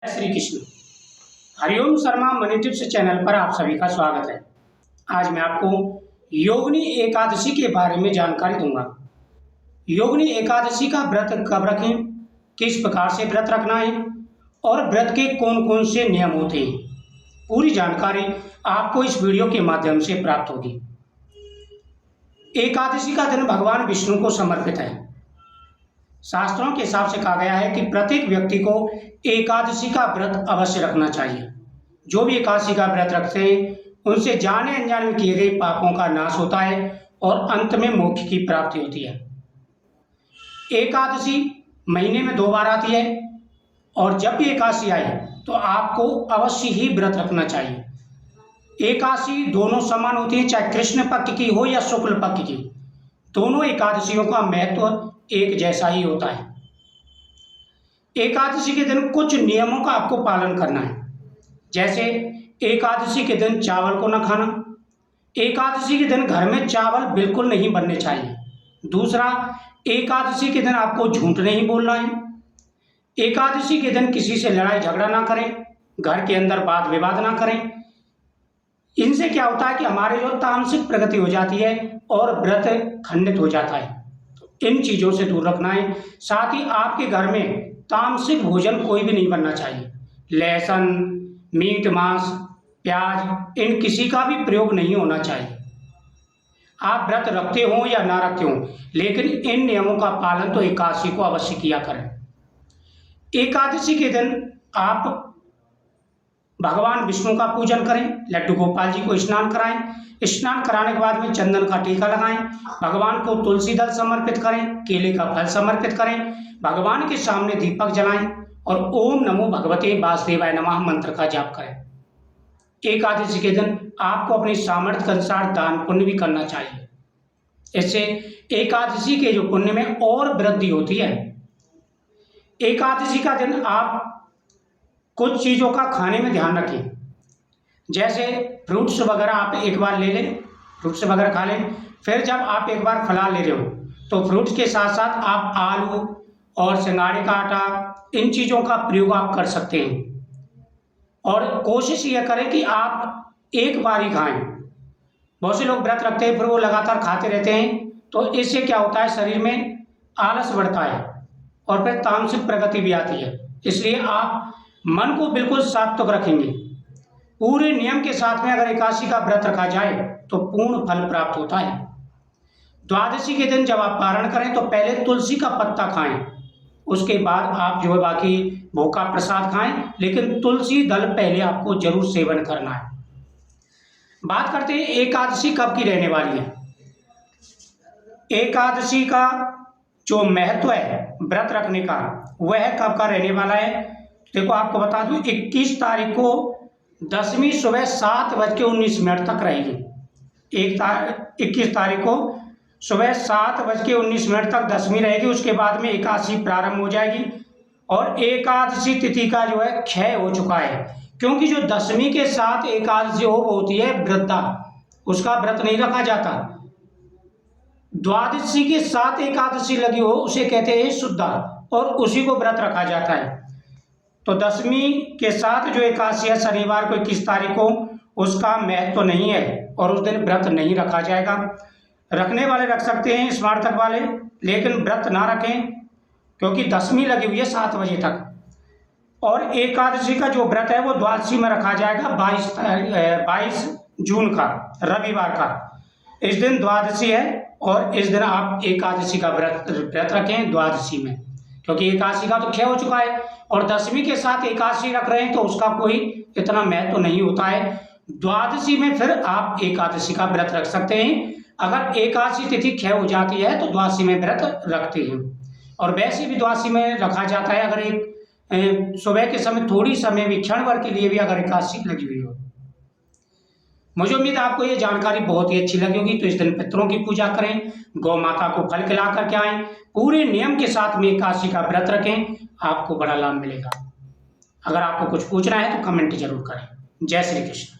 Shri Krishna. Hariom Sharma money tips channel पर आप सभी का स्वागत है। आज मैं आपको योगिनी एकादशी के बारे में जानकारी दूंगा। योगिनी एकादशी का व्रत कब रखें, किस प्रकार से व्रत रखना है और व्रत के कौन कौन से नियम होते हैं, पूरी जानकारी आपको इस वीडियो के माध्यम से प्राप्त होगी। एकादशी का दिन भगवान विष्णु को समर्पित है। शास्त्रों के हिसाब से कहा गया है कि प्रत्येक व्यक्ति को एकादशी का व्रत अवश्य रखना चाहिए। जो भी एकादशी का व्रत रखते हैं उनसे जाने अनजाने में किए गए पापों का नाश होता है और अंत में मोक्ष की प्राप्ति होती है। एकादशी महीने में 2 बार आती है और जब भी एकादशी आए तो आपको अवश्य ही व्रत रखना चाहिए। एकादशी दोनों समान होती है, चाहे कृष्ण पक्ष की हो या शुक्ल पक्ष की। दोनों एकादशियों का महत्व एक जैसा ही होता है। एकादशी के दिन कुछ नियमों का आपको पालन करना है, जैसे एकादशी के दिन चावल को न खाना। एकादशी के दिन घर में चावल बिल्कुल नहीं बनने चाहिए। दूसरा, एकादशी के दिन आपको झूठ नहीं बोलना है। एकादशी के दिन किसी से लड़ाई झगड़ा ना करें, घर के अंदर वाद विवाद ना करें। इनसे क्या होता है कि हमारे जो तामसिक प्रगति हो जाती है और व्रत खंडित हो जाता है। इन चीज़ों से दूर रखना है। साथ ही आपके घर में तामसिक भोजन कोई भी नहीं बनना चाहिए। लहसुन, मीट, मांस, प्याज, इन किसी का भी प्रयोग नहीं होना चाहिए। आप व्रत रखते हो या ना रखते हो, लेकिन इन नियमों का पालन तो एकादशी को अवश्य किया करें। एकादशी के दिन आप भगवान विष्णु का पूजन करें, लड्डू गोपाल जी को स्नान कराएं। स्नान कराने के बाद में चंदन का टीका लगाएं। भगवान को तुलसी दल समर्पित करें, केले का फल समर्पित करें। भगवान के सामने दीपक जलाएं और ओम नमो भगवते वासुदेवाय नमः मंत्र का जाप करें। एकादशी के दिन आपको अपनी सामर्थ्य के अनुसार दान पुण्य भी करना चाहिए। इससे एकादशी के जो पुण्य में और वृद्धि होती है। एकादशी का दिन आप कुछ चीज़ों का खाने में ध्यान रखें, जैसे फ्रूट्स वगैरह आप एक बार ले लें, फ्रूट्स वगैरह खा लें। फिर जब आप एक बार फलाहार ले रहे हो तो फ्रूट्स के साथ साथ आप आलू और सिंघाड़े का आटा, इन चीज़ों का प्रयोग आप कर सकते हैं। और कोशिश यह करें कि आप एक बार ही खाएं। बहुत से लोग व्रत रखते हैं फिर वो लगातार खाते रहते हैं, तो इससे क्या होता है, शरीर में आलस बढ़ता है और फिर तामसिक प्रगति भी आती है। इसलिए आप मन को बिल्कुल सात्विक रखेंगे। पूरे नियम के साथ में अगर एकादशी का व्रत रखा जाए तो पूर्ण फल प्राप्त होता है। द्वादशी के दिन जब आप पारण करें तो पहले तुलसी का पत्ता खाएं, उसके बाद आप जो है बाकी भोग का प्रसाद खाएं, लेकिन तुलसी दल पहले आपको जरूर सेवन करना है। बात करते हैं एकादशी कब की रहने वाली है। एकादशी का जो महत्व है व्रत रखने का, वह कब का रहने वाला है। देखो आपको बता दूं, 21 तारीख को दशमी सुबह 7:19 तक रहेगी। 21 तारीख को सुबह 7:19 तक दशमी रहेगी। उसके बाद में एकादशी प्रारंभ हो जाएगी और एकादशी तिथि का जो है क्षय हो चुका है, क्योंकि जो दशमी के साथ एकादशी हो वो होती है वृद्धा, उसका व्रत नहीं रखा जाता। द्वादशी के साथ एकादशी लगी हो उसे कहते हैं शुद्धा, और उसी को व्रत रखा जाता है। तो दशमी के साथ जो एकादशी है शनिवार को 21 तारीख को, उसका महत्व तो नहीं है और उस दिन व्रत नहीं रखा जाएगा। रखने वाले रख सकते हैं, स्मार्तक वाले, लेकिन व्रत ना रखें क्योंकि दशमी लगी हुई है 7 बजे तक। और एकादशी का जो व्रत है वो द्वादशी में रखा जाएगा 22 जून का, रविवार का। इस दिन द्वादशी है और इस दिन आप एकादशी का व्रत रखें द्वादशी में, क्योंकि एकादशी का तो क्षय हो चुका है और दशमी के साथ एकादशी रख रहे हैं तो उसका कोई इतना महत्व नहीं होता है। द्वादशी में फिर आप एकादशी का व्रत रख सकते हैं। अगर एकादशी तिथि क्षय हो जाती है तो द्वादशी में व्रत रखते हैं। और वैसे भी द्वादशी में रखा जाता है अगर एक सुबह के समय थोड़ी समय भी, क्षण भर के लिए भी अगर एकादशी लगी हुई हो। मुझे उम्मीद है आपको ये जानकारी बहुत ही अच्छी लगी होगी। तो इस दिन पितरों की पूजा करें, गौ माता को फल खिला करके आएं, पूरे नियम के साथ में एकादशी का व्रत रखें, आपको बड़ा लाभ मिलेगा। अगर आपको कुछ पूछना है तो कमेंट जरूर करें। जय श्री कृष्ण।